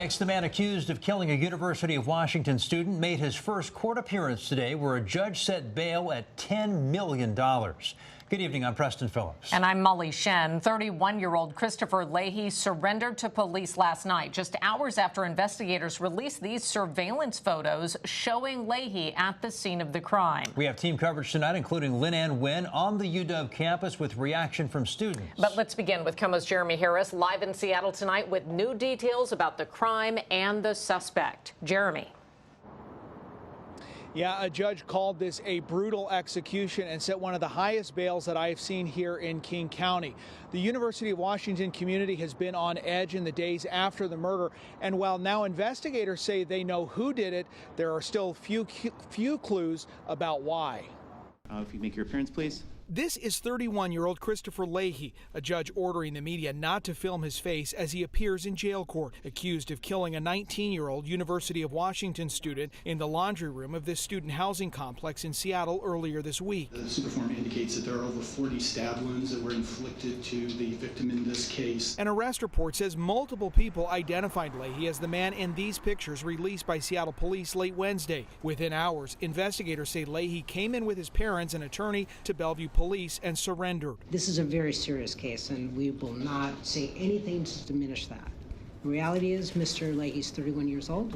The man accused of killing a University of Washington student made his first court appearance today, where a judge set bail at $10 million. Good evening, I'm Preston Phillips. And I'm Molly Shen. 31-year-old Christopher Leahy surrendered to police last night, just hours after investigators released these surveillance photos showing Leahy at the scene of the crime. We have team coverage tonight, including Lynn Ann Wynn on the UW campus with reaction from students. But let's begin with KOMO's Jeremy Harris live in Seattle tonight with new details about the crime and the suspect. Jeremy. Yeah, a judge called this a brutal execution and set one of the highest bails that I've seen here in King County. The University of Washington community has been on edge in the days after the murder, and while now investigators say they know who did it, there are still few clues about why. If you make your appearance, please. This is 31-year-old Christopher Leahy, a judge ordering the media not to film his face as he appears in jail court, accused of killing a 19-year-old University of Washington student in the laundry room of this student housing complex in Seattle earlier this week. The superform indicates that there are over 40 stab wounds that were inflicted to the victim in this case. An arrest report says multiple people identified Leahy as the man in these pictures released by Seattle police late Wednesday. Within hours, investigators say Leahy came in with his parents and attorney to Bellevue police and surrendered. This is a very serious case, and we will not say anything to diminish that. The reality is Mr. Leahy's 31 years old,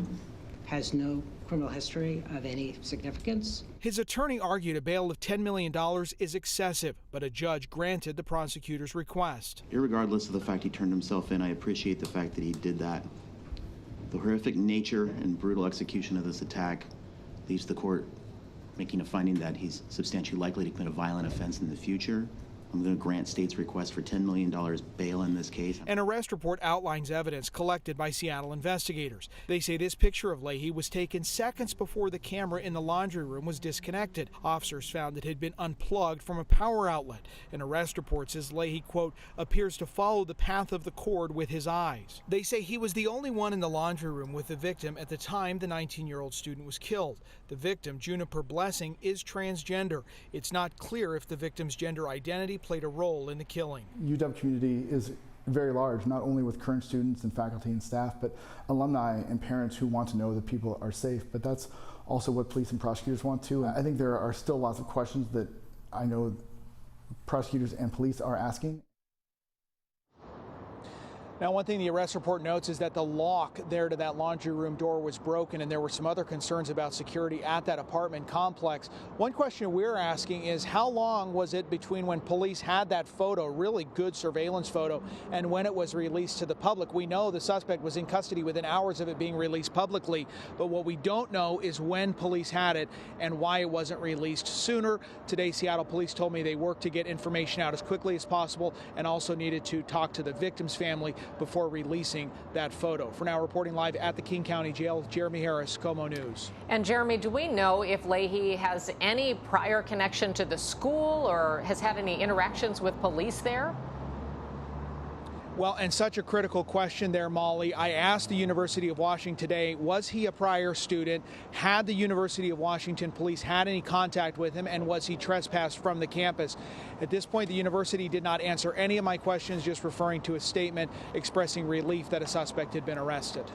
has no criminal history of any significance. His attorney argued a bail of $10 million is excessive, but a judge granted the prosecutor's request. Irregardless of the fact he turned himself in, I appreciate the fact that he did that. The horrific nature and brutal execution of this attack leaves the court making a finding that he's substantially likely to commit a violent offense in the future. I'm going to grant state's request for $10 million bail in this case. An arrest report outlines evidence collected by Seattle investigators. They say this picture of Leahy was taken seconds before the camera in the laundry room was disconnected. Officers found it had been unplugged from a power outlet. An arrest report says Leahy, quote, appears to follow the path of the cord with his eyes. They say he was the only one in the laundry room with the victim at the time the 19-year-old student was killed. The victim, Juniper Blessing, is transgender. It's not clear if the victim's gender identity played a role in the killing. UW community is very large, not only with current students and faculty and staff, but alumni and parents who want to know that people are safe. But that's also what police and prosecutors want too. I think there are still lots of questions that I know prosecutors and police are asking. Now, one thing the arrest report notes is that the lock there to that laundry room door was broken, and there were some other concerns about security at that apartment complex. One question we're asking is how long was it between when police had that photo, really good surveillance photo, and when it was released to the public? We know the suspect was in custody within hours of it being released publicly, but what we don't know is when police had it and why it wasn't released sooner. Today, Seattle police told me they worked to get information out as quickly as possible and also needed to talk to the victim's family before releasing that photo. For now, reporting live at the King County Jail, Jeremy Harris, KOMO News. And Jeremy, do we know if Leahy has any prior connection to the school or has had any interactions with police there? Well, and such a critical question there, Molly. I asked the University of Washington today, was he a prior student? Had the University of Washington police had any contact with him, and was he trespassed from the campus? At this point, the university did not answer any of my questions, just referring to a statement expressing relief that a suspect had been arrested.